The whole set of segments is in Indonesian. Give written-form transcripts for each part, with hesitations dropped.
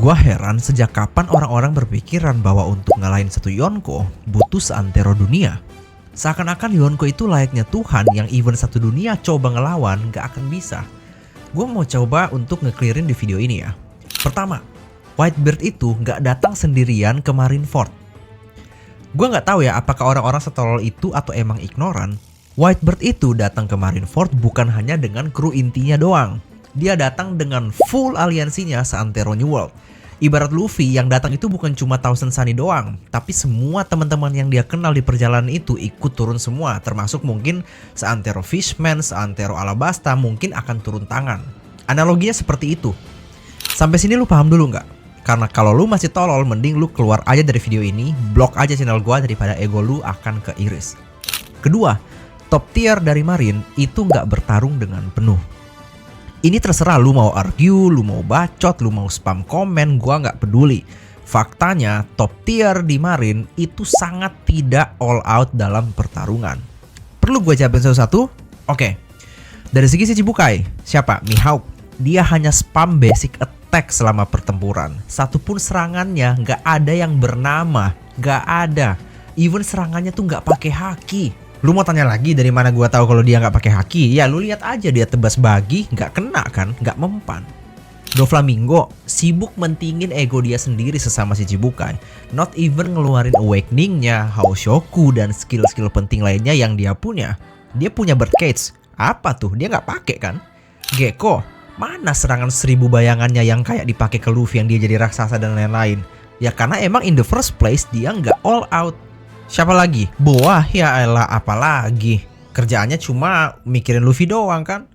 Gua heran sejak kapan orang-orang berpikiran bahwa untuk ngalahin satu Yonko butuh seantero dunia. Seakan-akan Yonko itu layaknya Tuhan yang even satu dunia coba ngelawan gak akan bisa. Gua mau coba untuk nge-clearin di video ini ya. Pertama, Whitebeard itu gak datang sendirian ke Marineford. Gua gak tahu ya apakah orang-orang setolol itu atau emang ignoran. Whitebeard itu datang ke Marineford bukan hanya dengan kru intinya doang. Dia datang dengan full aliansinya seantero New World. Ibarat Luffy yang datang itu bukan cuma Thousand Sunny doang, tapi semua teman-teman yang dia kenal di perjalanan itu ikut turun semua, termasuk mungkin seantero Fishman, seantero Alabasta mungkin akan turun tangan. Analoginya seperti itu. Sampai sini lu paham dulu nggak? Karena kalau lu masih tolol, mending lu keluar aja dari video ini, blok aja channel gua daripada ego lu akan keiris. Kedua, top tier dari Marine itu nggak bertarung dengan penuh. Ini terserah lu mau argue, lu mau bacot, lu mau spam komen, gua nggak peduli. Faktanya top tier di Marine itu sangat tidak all out dalam pertarungan. Perlu gue jawabin satu-satu? Oke. Dari segi Shichibukai, siapa? Mihawk. Dia hanya spam basic attack selama pertempuran. Satupun serangannya nggak ada yang bernama, nggak ada. Even serangannya tuh nggak pakai haki. Lu mau tanya lagi dari mana gua tahu kalau dia nggak pakai haki? Ya lu lihat aja dia tebas bagi, nggak kena kan, nggak mempan. Doflamingo sibuk mentingin ego dia sendiri sesama Shichibukai. Not even ngeluarin awakening-nya, Haoshoku dan skill-skill penting lainnya yang dia punya. Dia punya Birdcage. Apa tuh? Dia nggak pakai kan? Gecko, mana serangan 1000 bayangannya yang kayak dipakai ke Luffy yang dia jadi raksasa dan lain-lain? Ya karena emang in the first place dia nggak all out. Siapa lagi? Boa, ya elah apalagi. Kerjaannya cuma mikirin Luffy doang kan.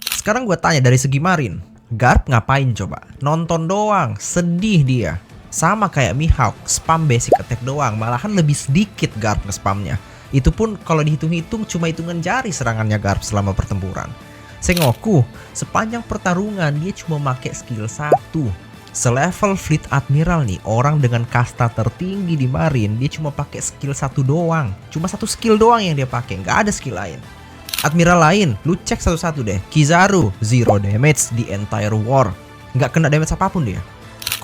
Sekarang gue tanya dari segi Marine, Garp ngapain coba? Nonton doang, sedih dia. Sama kayak Mihawk, spam basic attack doang. Malahan lebih sedikit Garp nge-spamnya. Itu pun kalau dihitung-hitung cuma hitungan jari serangannya Garp selama pertempuran. Sengoku, sepanjang pertarungan dia cuma make skill 1. Selevel Fleet Admiral nih, orang dengan kasta tertinggi di Marine, dia cuma pakai skill 1 doang. Cuma 1 skill doang yang dia pakai, nggak ada skill lain. Admiral lain, lu cek satu-satu deh. Kizaru, 0 damage di entire war. Nggak kena damage apapun dia.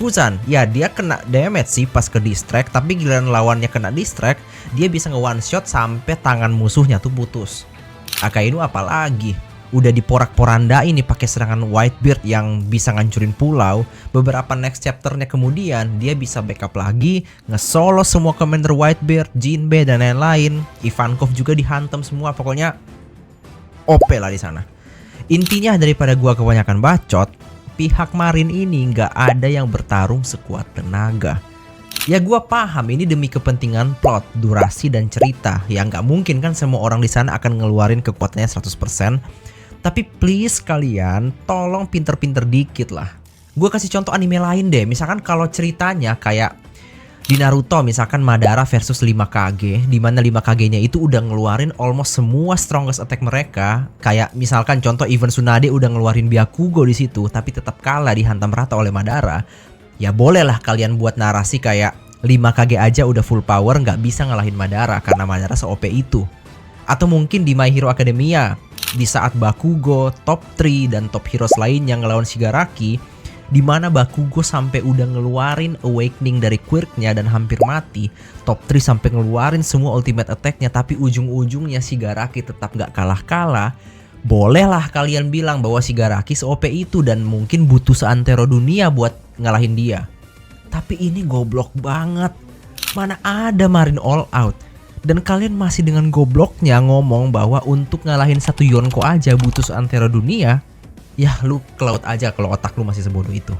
Kuzan, ya dia kena damage sih pas ke distract, tapi giliran lawannya kena distract, dia bisa nge-one shot sampai tangan musuhnya tuh putus. Akainu apalagi? Udah diporak-porandain nih pakai serangan Whitebeard yang bisa ngancurin pulau. Beberapa next chapternya kemudian dia bisa backup lagi, nge-solo semua commander Whitebeard, Jinbe dan lain-lain. Ivankov juga dihantam semua, pokoknya OP lah di sana. Intinya daripada gua kebanyakan bacot, pihak Marine ini nggak ada yang bertarung sekuat tenaga. Ya gua paham ini demi kepentingan plot, durasi dan cerita. Ya nggak mungkin kan semua orang di sana akan ngeluarin kekuatannya 100%. Tapi please kalian tolong pinter-pinter dikit lah. Gue kasih contoh anime lain deh. Misalkan kalau ceritanya kayak di Naruto, misalkan Madara versus 5Kage, di mana 5Kage-nya itu udah ngeluarin almost semua strongest attack mereka. Kayak misalkan contoh even Tsunade udah ngeluarin Byakugo di situ, tapi tetap kalah dihantam rata oleh Madara. Ya bolehlah kalian buat narasi kayak 5Kage aja udah full power nggak bisa ngalahin Madara karena Madara se-OP itu. Atau mungkin di My Hero Academia, di saat Bakugo, Top 3 dan top heroes lain yang ngelawan Shigaraki, di mana Bakugo sampai udah ngeluarin awakening dari quirk-nya dan hampir mati, Top 3 sampai ngeluarin semua ultimate attack-nya, tapi ujung-ujungnya Shigaraki tetap gak kalah-kalah. Bolehlah kalian bilang bahwa Shigaraki se-OP itu dan mungkin butuh seantero dunia buat ngalahin dia. Tapi ini goblok banget. Mana ada Marine all out? Dan kalian masih dengan gobloknya ngomong bahwa untuk ngalahin satu Yonko aja butuh seantero dunia. Ya lu ke laut aja kalau otak lu masih sebodoh itu.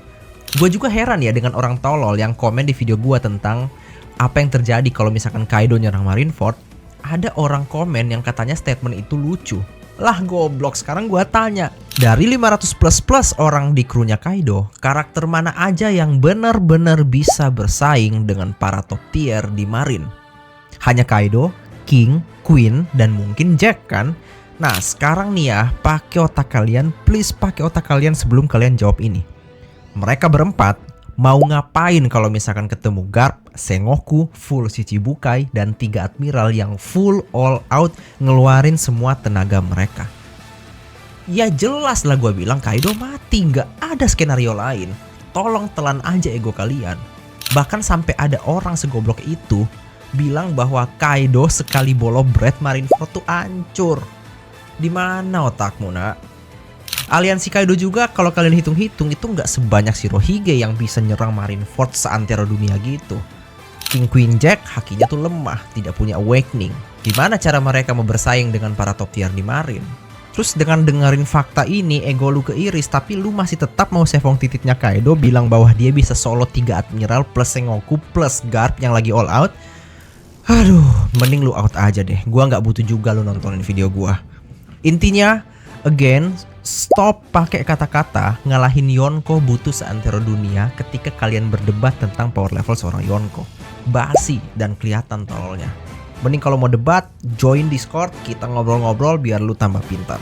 Gue juga heran ya dengan orang tolol yang komen di video gue tentang apa yang terjadi kalau misalkan Kaido nyerang Marineford. Ada orang komen yang katanya statement itu lucu. Lah goblok, sekarang gue tanya, dari 500 plus orang di krunya Kaido, karakter mana aja yang benar-benar bisa bersaing dengan para top tier di Marine? Hanya Kaido, King, Queen, dan mungkin Jack kan? Nah sekarang nih ya, pakai otak kalian, please pakai otak kalian sebelum kalian jawab ini. Mereka berempat mau ngapain kalau misalkan ketemu Garp, Sengoku, full Shichibukai, dan 3 admiral yang full all out ngeluarin semua tenaga mereka? Ya jelas lah gue bilang Kaido mati, nggak ada skenario lain. Tolong telan aja ego kalian. Bahkan sampai ada orang segoblok itu bilang bahwa Kaido sekali bolo bread Marineford tuh hancur. Di mana otakmu, nak? Aliansi Kaido juga kalau kalian hitung-hitung itu nggak sebanyak Shirohige yang bisa nyerang Marineford seantero dunia gitu. King Queen Jack hakinya tuh lemah, tidak punya awakening. Gimana cara mereka mau bersaing dengan para top tier di Marine? Terus dengan dengerin fakta ini, ego lu keiris, tapi lu masih tetap mau sevong tititnya Kaido bilang bahwa dia bisa solo 3 Admiral plus Sengoku plus Garp yang lagi all out. Aduh, mending lu out aja deh. Gua nggak butuh juga lu nontonin video gua. Intinya, again, stop pakai kata-kata ngalahin Yonko butuh seantero dunia ketika kalian berdebat tentang power level seorang Yonko. Basi dan kelihatan tololnya. Mending kalau mau debat, join Discord, kita ngobrol-ngobrol biar lu tambah pintar.